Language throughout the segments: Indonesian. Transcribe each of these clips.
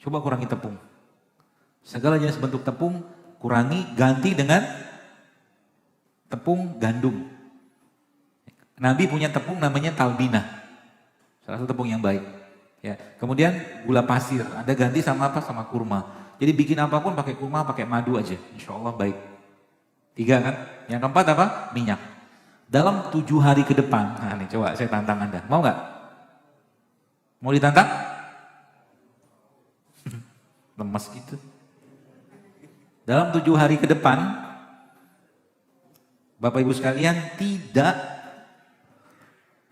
Coba kurangi tepung. Segala jenis bentuk tepung kurangi, ganti dengan tepung gandum. Nabi punya tepung namanya talbinah. Salah satu tepung yang baik. Ya. Kemudian gula pasir, Anda ganti sama apa? Sama kurma. Jadi bikin apapun pakai kurma, pakai madu aja. Insya Allah baik. 3 kan? Yang keempat apa? Minyak. Dalam 7 hari ke depan, nah nih coba saya tantang Anda. Mau nggak? Mau ditantang? Lemas gitu. Dalam 7 hari ke depan, Bapak Ibu sekalian tidak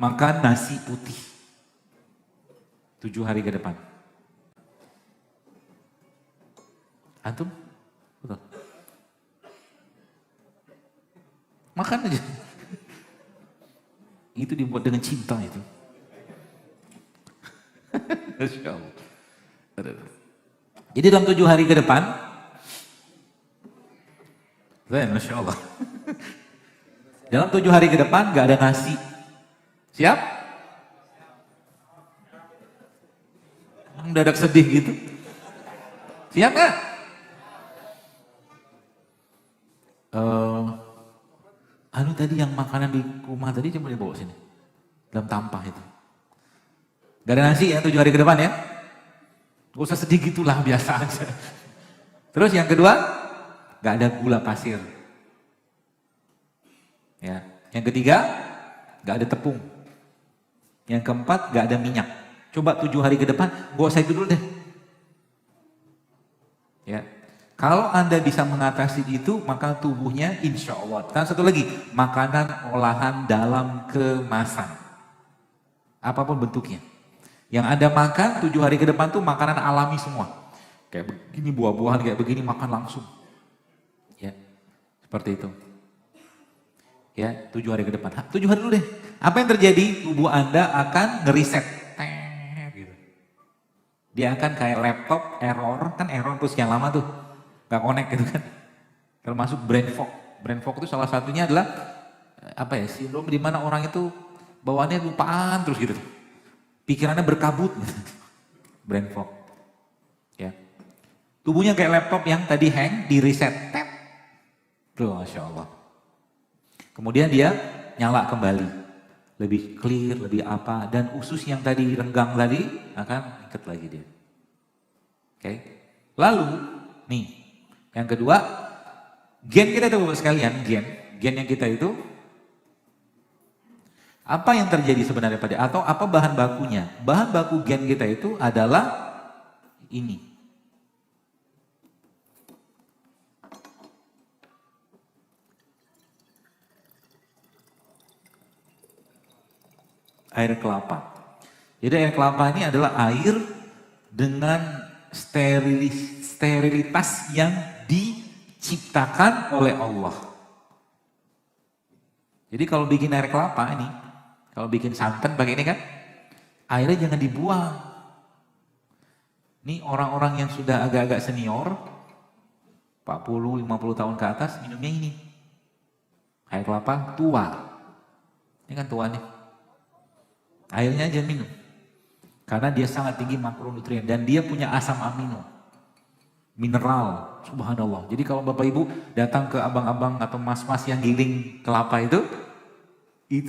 makan nasi putih. 7 hari ke depan. Antum? Betul. Makan aja. Itu dibuat dengan cinta itu. Masya Allah. Jadi dalam 7 hari ke depan, Masya Allah. Dalam 7 hari ke depan gak ada nasi. Siap? Mendadak sedih gitu. Siap gak? Tadi yang makanan di rumah tadi coba dibawa sini. Dalam tampah itu. Gak ada nasi ya 7 hari ke depan ya? Gak usah sedih gitulah, biasa aja. Terus yang kedua, gak ada gula pasir. Ya. Yang ketiga, gak ada tepung. Yang keempat, gak ada minyak. Coba 7 hari ke depan, gak usah itu dulu deh. Ya. Kalau Anda bisa mengatasi itu, maka tubuhnya insya Allah. Dan satu lagi, makanan olahan dalam kemasan. Apapun bentuknya. Yang Anda makan 7 hari ke depan tuh makanan alami semua. Kayak begini buah-buahan, kayak begini makan langsung. Ya, seperti itu. Ya, 7 hari ke depan. 7 hari dulu deh. Apa yang terjadi? Tubuh Anda akan ngeriset. Gitu. Dia akan kayak laptop error, kan error terus yang lama tuh. Gak connect gitu kan. Termasuk brain fog. Brain fog itu salah satunya adalah sindrom di mana orang itu bawaannya lupaan terus gitu. Pikirannya berkabut gitu. Brain fog. Ya. Tubuhnya kayak laptop yang tadi hang, di reset, tap. Tuh, Masya Allah. Kemudian dia nyala kembali. Lebih clear, lebih apa. Dan usus yang tadi renggang tadi akan ikat lagi dia. Oke. Lalu, nih. Yang kedua, gen kita itu Bapak sekalian, gen yang kita itu, apa yang terjadi sebenarnya atau apa bahan bakunya? Bahan baku gen kita itu adalah ini. Air kelapa. Jadi air kelapa ini adalah air dengan sterilitas yang diciptakan oleh Allah. Jadi kalau bikin air kelapa ini, kalau bikin santan pakai ini kan, airnya jangan dibuang. Ini orang-orang yang sudah agak-agak senior, 40-50 tahun ke atas, minumnya ini. Air kelapa tua. Ini kan tua nih. Airnya aja minum. Karena dia sangat tinggi makronutrien dan dia punya asam amino. Mineral, subhanallah. Jadi kalau Bapak Ibu datang ke abang-abang atau mas-mas yang giling kelapa itu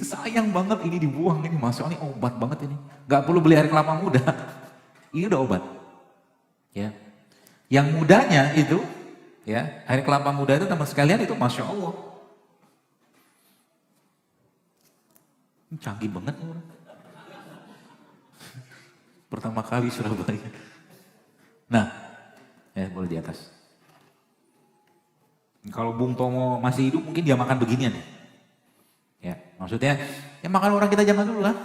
sayang banget ini dibuang ini, masuk ini obat banget ini. Gak perlu beli air kelapa muda, ini udah obat. Ya, yang mudanya itu, ya air kelapa muda itu teman sekalian itu Masya Allah. Ini canggih banget orang. Pertama kali Surabaya. Nah, ya boleh di atas. Kalau Bung Tomo masih hidup mungkin dia makan beginian ya. Ya, maksudnya ya makan orang kita zaman dulu lah.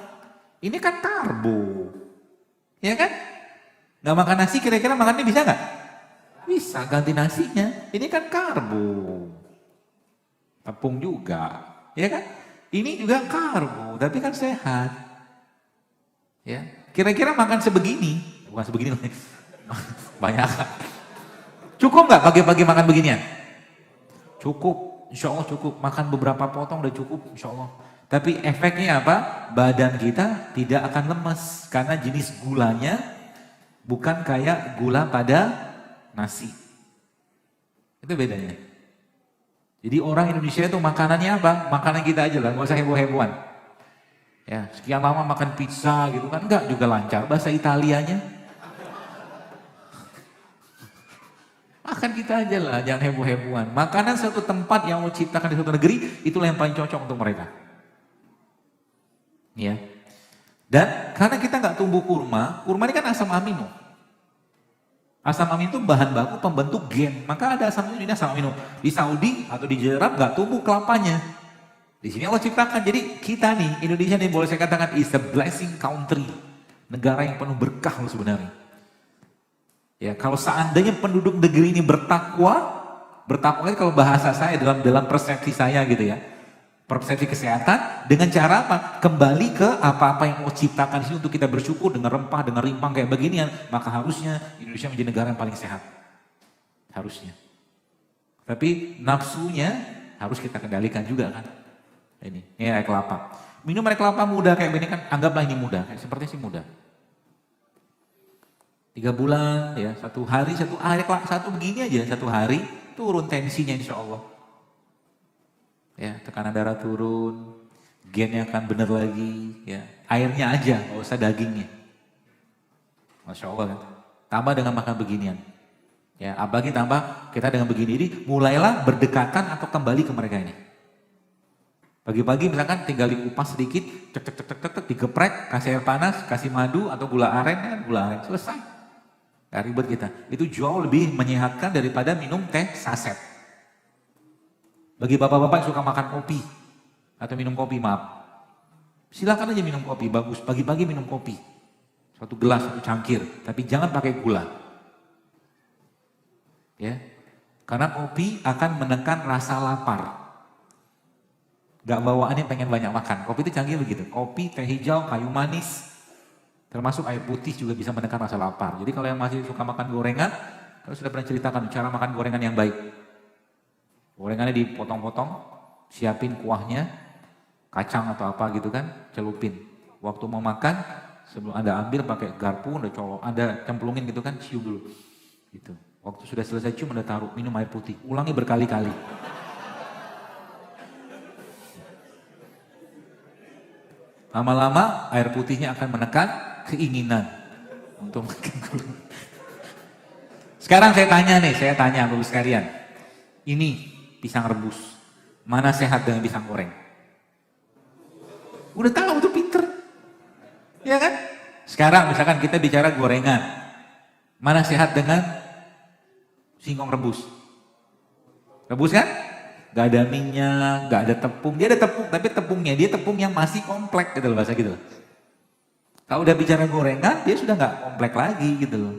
Ini kan karbo. Ya kan? Gak makan nasi kira-kira makannya bisa gak? Bisa, ganti nasinya. Ini kan karbo. Tepung juga. Ya kan? Ini juga karbo, tapi kan sehat. Ya, kira-kira makan sebegini. Bukan sebegini banyak. Cukup nggak pagi-pagi makan beginian? Cukup, insya Allah cukup. Makan beberapa potong udah cukup, insya Allah. Tapi efeknya apa? Badan kita tidak akan lemes karena jenis gulanya Bukan kayak gula pada nasi. Itu bedanya. Jadi orang Indonesia itu makanannya apa? Makanan kita aja lah, nggak usah heboh-hebohan. Ya, sekian lama makan pizza gitu kan, enggak juga lancar. Bahasa Italianya. Makan kita aja lah, jangan heboh-hebohan. Makanan suatu tempat yang mau ciptakan di suatu negeri, itulah yang paling cocok untuk mereka. Ya. Dan karena kita nggak tumbuh kurma ini kan asam amino. Asam amino itu bahan baku pembentuk gen. Maka ada asam amino, ini asam amino. Di Saudi atau di Arab nggak tumbuh kelapanya. Di sini Allah ciptakan. Jadi kita nih, Indonesia nih boleh saya katakan is a blessing country. Negara yang penuh berkah loh sebenarnya. Ya, kalau seandainya penduduk negeri ini bertakwa kalau bahasa saya dalam persepsi saya gitu ya. Persepsi kesehatan dengan cara apa? Kembali ke apa-apa yang Allah ciptakan di sini untuk kita bersyukur dengan rempah, dengan rimpang kayak beginian, maka harusnya Indonesia menjadi negara yang paling sehat. Harusnya. Tapi nafsunya harus kita kendalikan juga kan. Ini air kelapa. Minum air kelapa muda kayak begini kan, anggaplah ini muda, kayak seperti sih muda. 3 bulan ya, 1 hari, satu begini aja, 1 hari turun tensinya insya Allah. Ya, tekanan darah turun, gennya akan benar lagi, ya. Airnya aja, nggak usah dagingnya. Masya Allah kan. Tambah dengan makan beginian. Ya, apalagi tambah kita dengan begini ini, mulailah berdekatan atau kembali ke mereka ini. Pagi-pagi misalkan tinggal dikupas sedikit, cek, digeprek, kasih air panas, kasih madu atau gula aren, selesai. Gak ribet kita. Itu jauh lebih menyehatkan daripada minum teh saset. Bagi bapak-bapak yang suka makan kopi atau minum kopi, maaf. Silakan aja minum kopi, bagus. Pagi-pagi minum kopi. 1 gelas, 1 cangkir, tapi jangan pakai gula. Ya. Karena kopi akan menekan rasa lapar. Gak bawaannya pengen banyak makan. Kopi itu canggih begitu. Kopi, teh hijau, kayu manis, termasuk air putih juga bisa menekan rasa lapar. Jadi kalau yang masih suka makan gorengan, kalau sudah pernah ceritakan cara makan gorengan yang baik. Gorengannya dipotong-potong, siapin kuahnya, kacang atau apa gitu kan, celupin. Waktu mau makan, sebelum Anda ambil pakai garpu, Anda cemplungin gitu kan, cium dulu. Gitu. Waktu sudah selesai cium, Anda taruh, minum air putih. Ulangi berkali-kali. Lama-lama air putihnya akan menekan keinginan untuk makan gorengan. Sekarang saya tanya Bapak sekalian. Ini pisang rebus, mana sehat dengan pisang goreng? Udah tahu tuh, pinter. Ya kan? Sekarang misalkan kita bicara gorengan, mana sehat dengan singkong rebus? Rebus kan? Gak ada minyak, gak ada tepung. Dia ada tepung, tapi tepungnya dia tepung yang masih kompleks gitu loh, bahasa gitu. Kalau udah bicara gorengan, dia sudah gak kompleks lagi gitu loh.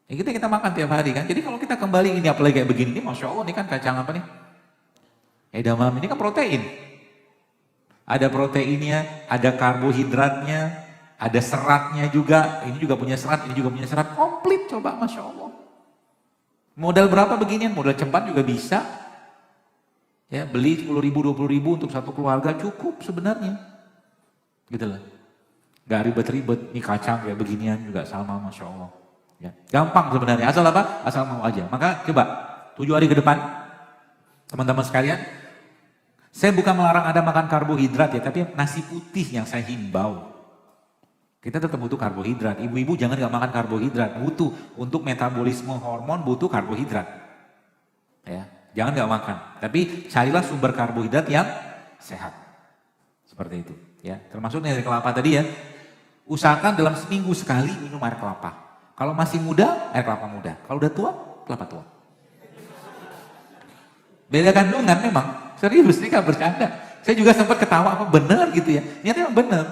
Ya kita makan tiap hari kan. Jadi kalau kita kembali ini apalagi kayak begini, ini Masya Allah ini kan kacang apa nih? Edamame ini kan protein. Ada proteinnya, ada karbohidratnya, ada seratnya juga. Ini juga punya serat, ini juga punya serat. Komplit coba, Masya Allah. Modal berapa beginian? Modal cepat juga bisa. Ya, beli 10.000, 20.000 untuk satu keluarga cukup sebenarnya. Gitu lah. Gak ribet-ribet, ini kacang kayak beginian juga sama, Masya Allah. Ya, gampang sebenarnya, asal apa? Asal mau aja. Maka coba 7 hari ke depan, teman-teman sekalian, saya bukan melarang Anda makan karbohidrat ya, tapi nasi putih yang saya himbau. Kita tetap butuh karbohidrat. Ibu-ibu jangan gak makan karbohidrat, butuh untuk metabolisme hormon butuh karbohidrat. Ya, jangan gak makan, tapi carilah sumber karbohidrat yang sehat. Seperti itu. Ya, termasuk dari kelapa tadi ya. Usahakan dalam seminggu sekali minum air kelapa. Kalau masih muda, air kelapa muda. Kalau udah tua, kelapa tua. Beda kandungan memang. Serius, ini gak bercanda. Saya juga sempat ketawa, apa benar gitu ya. Nyatanya benar.